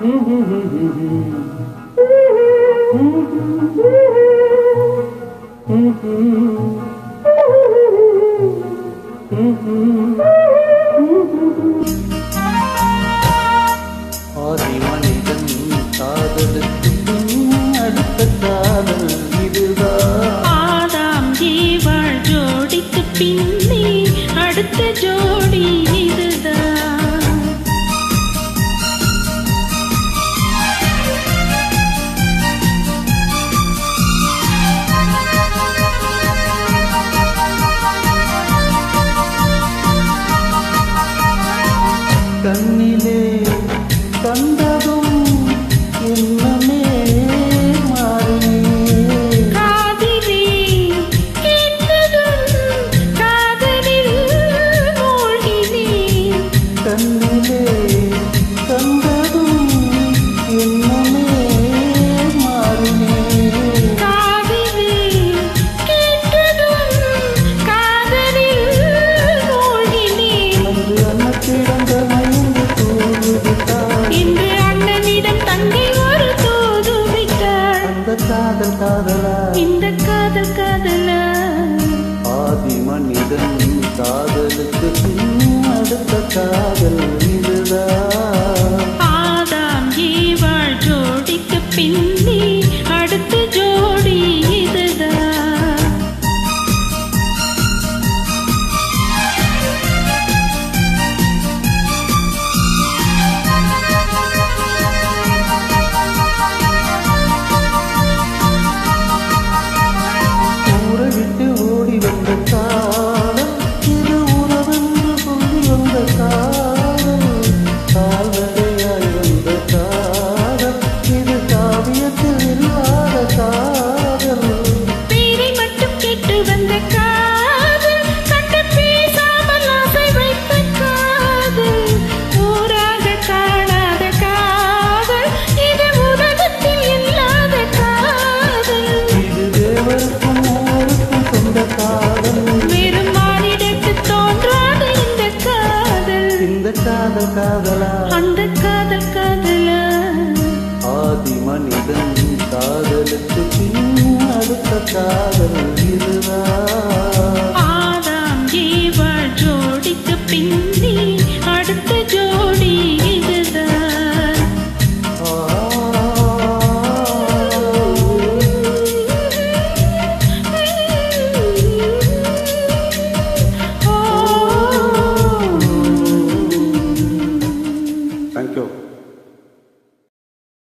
ஆதி மனிதன் காதலுக்கு அடுத்த காதல் இதுதான். ஆதாம் ஏவாள் ஜோடிக்கு பின்னே அடுத்த ஜோடி இதுதான். கண்ணிலே கண்டதும் என்னமே மாறி, காதிலே கேட்டதும் காதலில் மூழ்கினேன். கண்ணிலே கண்டதும் என்னமே மாறினே. காதிலே கேட்டதும் காதலில் மூழ்கினேன். அன்று அன்னத்திடந்த மயங்கு தூதுவிட்டாள், இன்று அண்ணனிடம் தங்கை ஒரு தூது விட்டாள். அந்த காதல் காதலா, இந்த காதல் காதலா. ஆதி மனிதன் காதலுக்கு பின் அடுத்த காதல் இதுதான். ஆதாம் ஏவாள் ஜோடிக்கு பின்னே அடுத்த ஜோடி இதுதான். ஊரை விட்டு ஓடி வந்த காதல் இது உறவென்று சொல்லி வந்த காதல். கால்வரையாய் வந்த காதல் இது காவியத்தில் இல்லாத காதல். பேரை மட்டும் கேட்டு வந்த காதல், கண்டு பேசாமல் ஆசை வைத்த காதல். ஊராக காணாத காதல், இது உலகத்தில் இல்லாத காதல். இது தேவருக்கும் ஊருக்கும் சொந்த காதல். வெறும் மானிடத்து தோன்றாத இந்த காதல். இந்த காதல் காதலா, அந்த காதல் காதலா. ஆதி மனிதன் காதலுக்கு பின் அடுத்த காதல் இது